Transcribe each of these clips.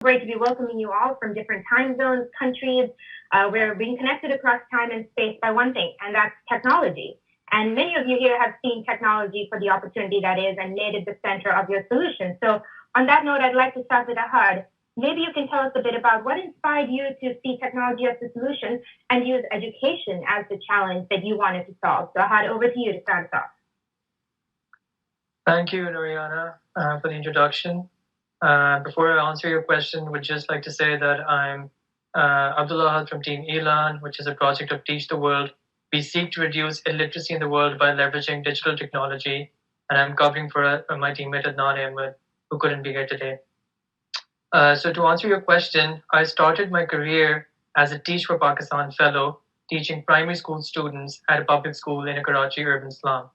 Great to be welcoming you all from different time zones, countries. We're being connected across time and space by one thing, and that's technology. And many of you here have seen technology for the opportunity that is and made it the center of your solution. So on that note, I'd like to start with Ahad. Maybe you can tell us a bit about what inspired you to see technology as the solution and use education as the challenge that you wanted to solve. So Ahad, over to you to start us off. Thank you, Noriana, for the introduction. Before I answer your question, would just like to say that I'm Abdullah from Team ELAN, which is a project of Teach the World. We seek to reduce illiteracy in the world by leveraging digital technology, and I'm covering for my teammate Adnan Ahmed, who couldn't be here today. So to answer your question, I started my career as a Teach for Pakistan fellow, teaching primary school students at a public school in a Karachi urban slum.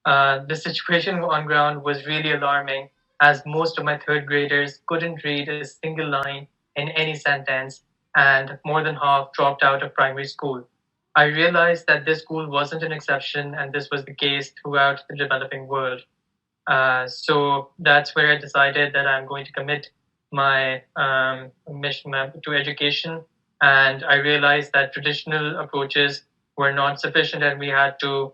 The situation on ground was really alarming, as most of my third graders couldn't read a single line in any sentence, and more than half dropped out of primary school. I realized that this school wasn't an exception, and this was the case throughout the developing world. So that's where I decided that I'm going to commit my mission to education. And I realized that traditional approaches were not sufficient, and we had to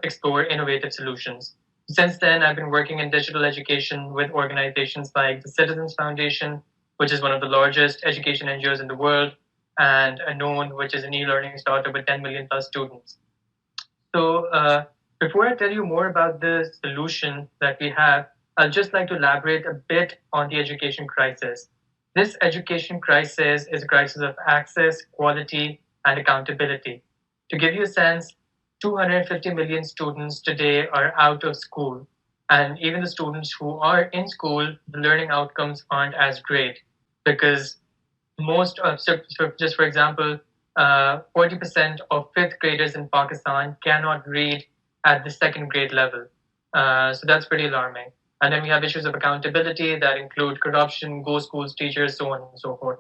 explore innovative solutions. Since then, I've been working in digital education with organizations like the Citizens Foundation, which is one of the largest education NGOs in the world, and Known, which is an e-learning startup with 10 million plus students. So before I tell you more about the solution that we have, I'd just like to elaborate a bit on the education crisis. This education crisis is a crisis of access, quality, and accountability. To give you a sense, 250 million students today are out of school. And even the students who are in school, the learning outcomes aren't as great because most of, so just for example, 40% of fifth graders in Pakistan cannot read at the second grade level. So that's pretty alarming. And then we have issues of accountability that include corruption, ghost schools, teachers, so on and so forth.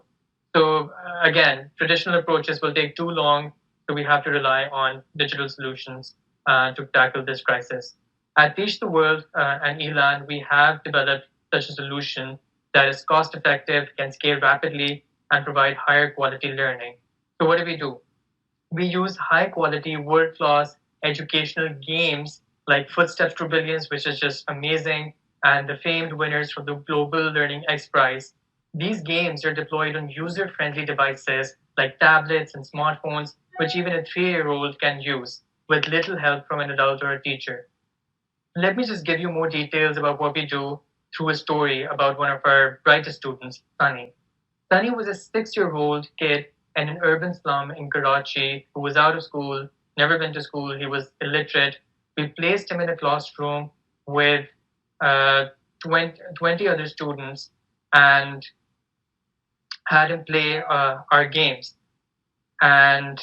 So again, traditional approaches will take too long, so we have to rely on digital solutions to tackle this crisis. At Teach the World and ELAN, we have developed such a solution that is cost effective, can scale rapidly, and provide higher quality learning. So what do? We use high quality, world class educational games like Footsteps2Brilliance, which is just amazing, and the famed winners from the Global Learning X Prize. These games are deployed on user friendly devices like tablets and smartphones, which even a 3-year-old can use with little help from an adult or a teacher. Let me just give you more details about what we do through a story about one of our brightest students, Sunny. Sunny was a 6-year-old kid in an urban slum in Karachi who was out of school, never been to school, he was illiterate. We placed him in a classroom with 20 other students and had him play our games. And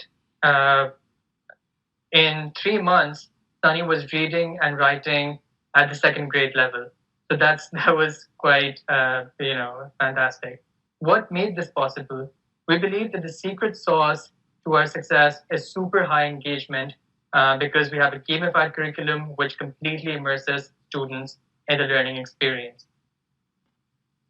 in 3 months, Sunny was reading and writing at the second grade level. So that was quite fantastic. What made this possible? We believe that the secret sauce to our success is super high engagement because we have a gamified curriculum which completely immerses students in the learning experience.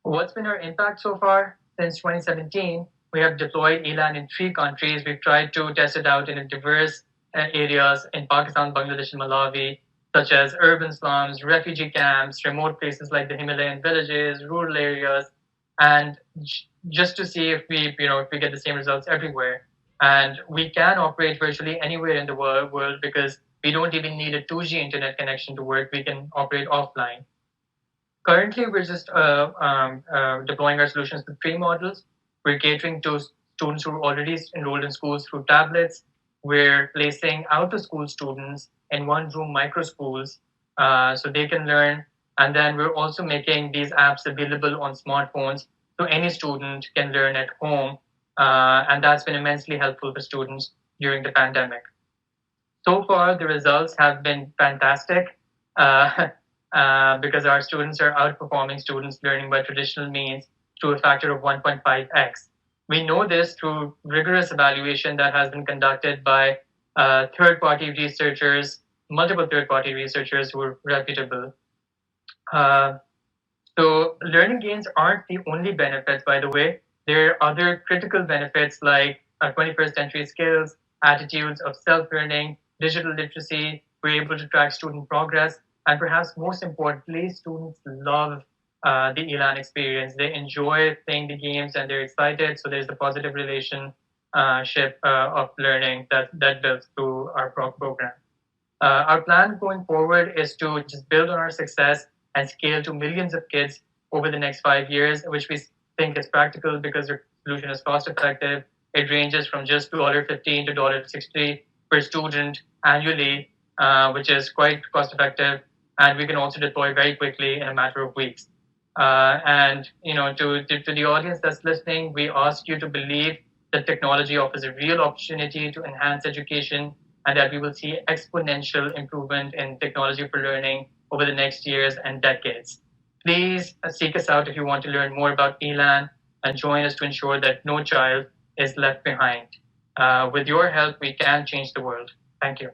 What's been our impact so far? Since 2017, we have deployed ELAN in 3 countries. We've tried to test it out in diverse areas in Pakistan, Bangladesh, and Malawi, such as urban slums, refugee camps, remote places like the Himalayan villages, rural areas, and just to see if we get the same results everywhere. And we can operate virtually anywhere in the world because we don't even need a 2G internet connection to work. We can operate offline. Currently, we're just deploying our solutions with 3 models. We're catering to students who are already enrolled in schools through tablets. We're placing out-of-school students in one-room micro schools so they can learn. And then we're also making these apps available on smartphones so any student can learn at home. And that's been immensely helpful for students during the pandemic. So far, the results have been fantastic because our students are outperforming students learning by traditional means to a factor of 1.5x. We know this through rigorous evaluation that has been conducted by third-party researchers, multiple third-party researchers who are reputable. So learning games aren't the only benefits, by the way. There are other critical benefits like 21st century skills, attitudes of self-learning, digital literacy. We're able to track student progress, and perhaps most importantly, students love the ELAN experience. They enjoy playing the games and they're excited. So there's the positive relationship of learning that builds through our program. Our plan going forward is to just build on our success and scale to millions of kids over the next 5 years, which we think is practical because the solution is cost effective. It ranges from just $15 to $60 per student annually, which is quite cost effective, and we can also deploy very quickly in a matter of weeks. And to the audience that's listening, we ask you to believe that technology offers a real opportunity to enhance education and that we will see exponential improvement in technology for learning over the next years and decades. Please seek us out if you want to learn more about ELAN and join us to ensure that no child is left behind. With your help, we can change the world. Thank you.